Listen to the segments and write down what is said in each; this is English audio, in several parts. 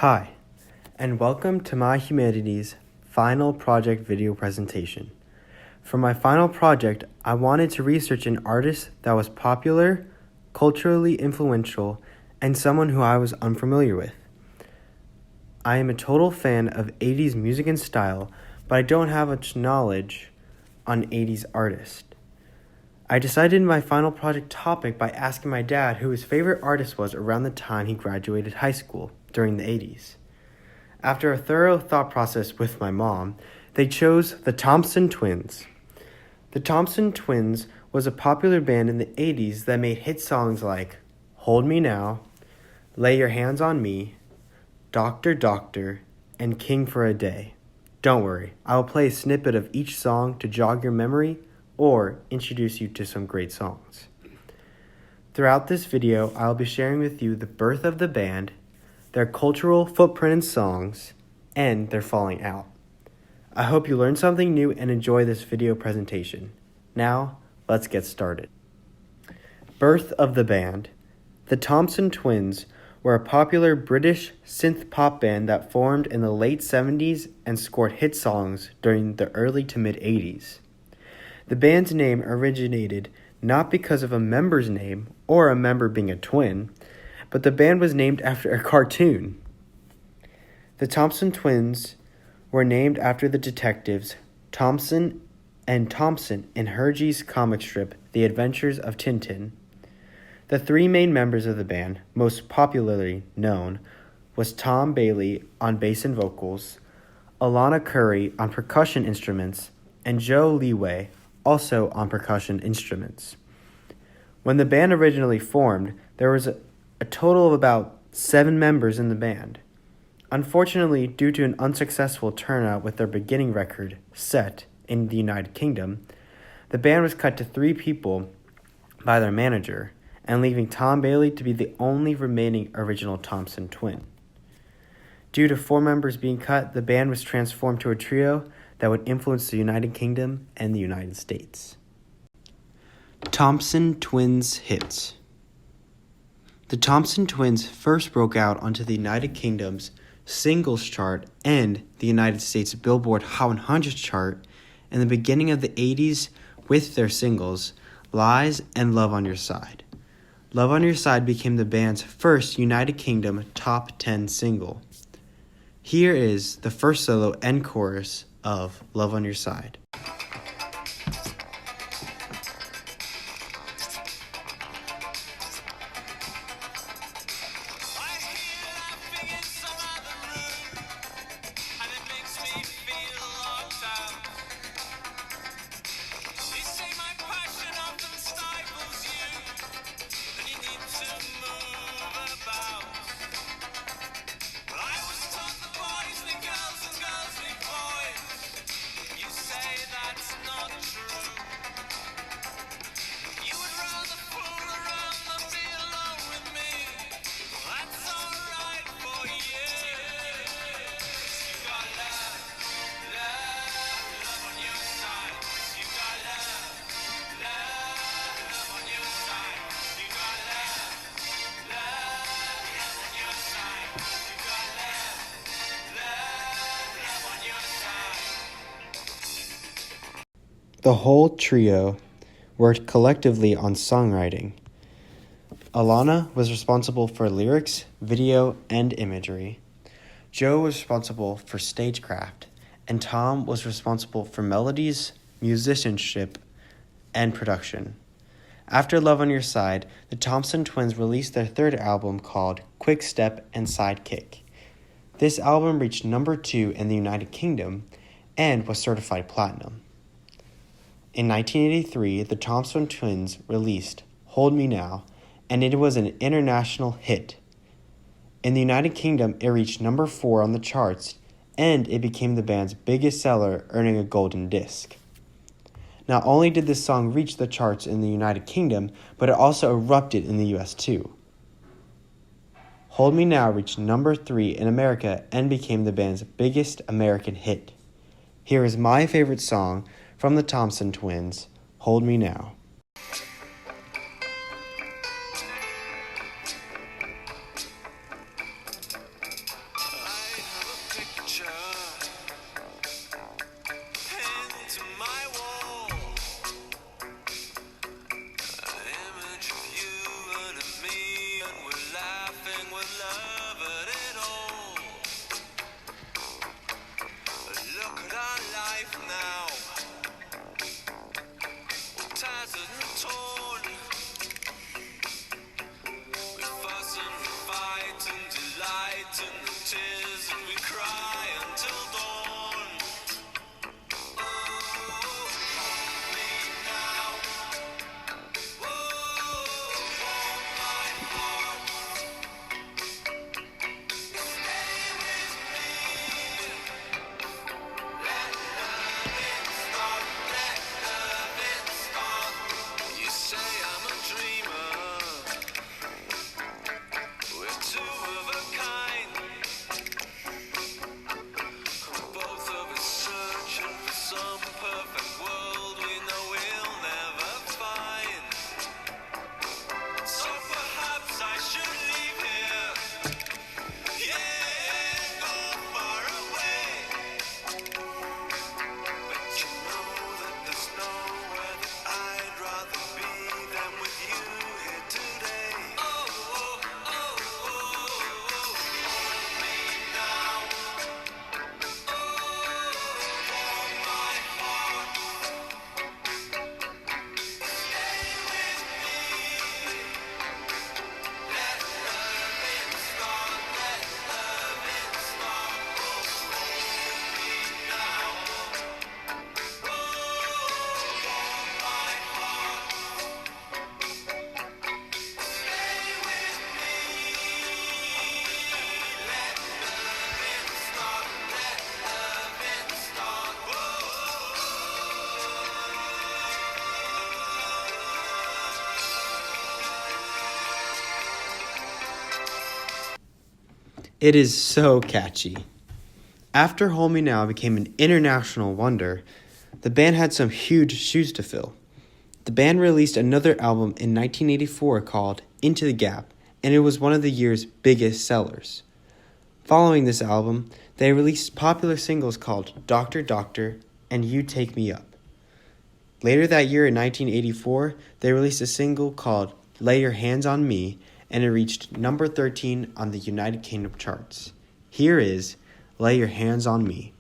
Hi, and welcome to my Humanities final project video presentation. For my final project, I wanted to research an artist that was popular, culturally influential, and someone who I was unfamiliar with. I am a total fan of 80s music and style, but I don't have much knowledge on 80s artists. I decided in my final project topic by asking my dad who his favorite artist was around the time he graduated high school during the 80s. After a thorough thought process with my mom, they chose the Thompson Twins. The Thompson Twins was a popular band in the 80s that made hit songs like Hold Me Now, Lay Your Hands on Me, Doctor Doctor, and King for a Day. Don't worry, I will play a snippet of each song to jog your memory or introduce you to some great songs. Throughout this video, I will be sharing with you the birth of the band, their cultural footprint and songs, and their falling out. I hope you learned something new and enjoy this video presentation. Now, let's get started. Birth of the band. The Thompson Twins were a popular British synth-pop band that formed in the late 70s and scored hit songs during the early to mid-80s. The band's name originated not because of a member's name or a member being a twin, but the band was named after a cartoon. The Thompson Twins were named after the detectives Thompson and Thompson in Hergé's comic strip The Adventures of Tintin. The three main members of the band, most popularly known, was Tom Bailey on bass and vocals, Alana Curry on percussion instruments, and Joe Leeway also on percussion instruments. When the band originally formed, there was a total of about 7 members in the band. Unfortunately, due to an unsuccessful turnout with their beginning record, Set, in the United Kingdom, the band was cut to 3 people by their manager, and leaving Tom Bailey to be the only remaining original Thompson twin. Due to 4 members being cut, the band was transformed to a trio that would influence the United Kingdom and the United States. Thompson Twins hits. The Thompson Twins first broke out onto the United Kingdom's singles chart and the United States Billboard Hot 100 chart in the beginning of the 80s with their singles Lies and Love on Your Side. Love on Your Side became the band's first United Kingdom top 10 single. Here is the first solo and chorus of Love on Your Side. The whole trio worked collectively on songwriting. Alana was responsible for lyrics, video, and imagery. Joe was responsible for stagecraft, and Tom was responsible for melodies, musicianship, and production. After Love on Your Side, the Thompson Twins released their third album called Quick Step and Sidekick. This album reached number 2 in the United Kingdom and was certified platinum. In 1983, the Thompson Twins released Hold Me Now, and it was an international hit. In the United Kingdom, it reached number 4 on the charts, and it became the band's biggest seller, earning a golden disc. Not only did this song reach the charts in the United Kingdom, but it also erupted in the US too. Hold Me Now reached number 3 in America and became the band's biggest American hit. Here is my favorite song from the Thompson Twins, Hold Me Now. It is so catchy. After Hold Me Now became an international wonder, the band had some huge shoes to fill. The band released another album in 1984 called Into the Gap, and it was one of the year's biggest sellers. Following this album, they released popular singles called Doctor Doctor and You Take Me Up. Later that year in 1984, they released a single called Lay Your Hands on Me, and it reached number 13 on the United Kingdom charts. Here is Lay Your Hands on Me.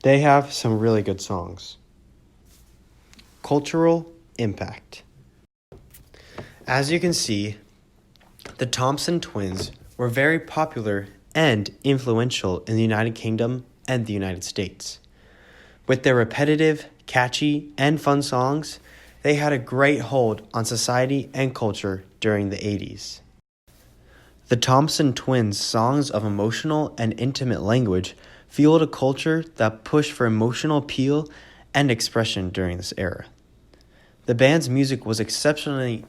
They have some really good songs. Cultural impact. As you can see, the Thompson twins were very popular and influential in the United Kingdom and the United States. With their repetitive, catchy, and fun songs, they had a great hold on society and culture during the 80s. The Thompson twins' songs of emotional and intimate language fueled a culture that pushed for emotional appeal and expression during this era. The band's music was exceptionally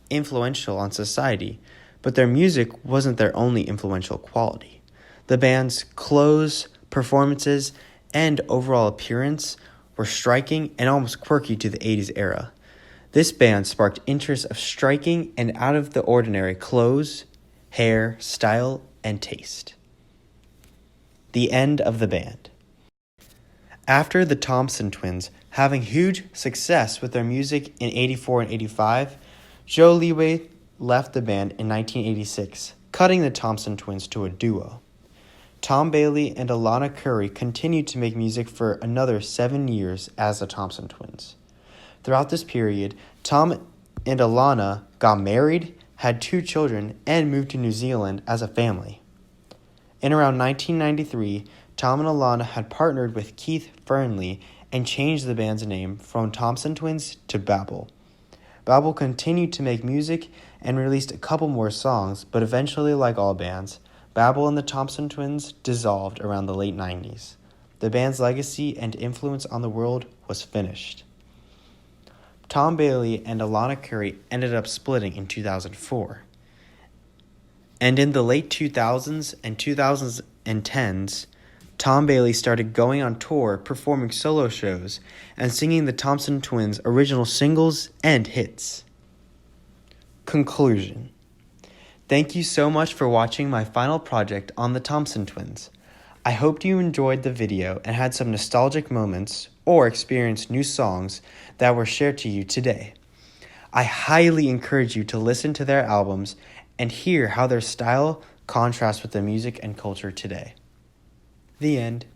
influential on society, but their music wasn't their only influential quality. The band's clothes, performances, and overall appearance were striking and almost quirky to the 80s era. This band sparked interest of striking and out-of-the-ordinary clothes, hair, style, and taste. The end of the band. After the Thompson twins having huge success with their music in 84 and 85, Joe Leeway left the band in 1986, cutting the Thompson twins to a duo. Tom Bailey and Alana Curry continued to make music for another 7 years as the Thompson twins. Throughout this period, Tom and Alana got married, had 2 children, and moved to New Zealand as a family. In around 1993, Tom and Alana had partnered with Keith Fernley and changed the band's name from Thompson Twins to Babel. Babel continued to make music and released a couple more songs, but eventually, like all bands, Babel and the Thompson Twins dissolved around the late 90s. The band's legacy and influence on the world was finished. Tom Bailey and Alana Curry ended up splitting in 2004. And in the late 2000s and 2010s, Tom Bailey started going on tour, performing solo shows, and singing the Thompson Twins' original singles and hits. Conclusion. Thank you so much for watching my final project on the Thompson Twins. I hoped you enjoyed the video and had some nostalgic moments or experienced new songs that were shared to you today. I highly encourage you to listen to their albums and hear how their style contrasts with the music and culture today. The end.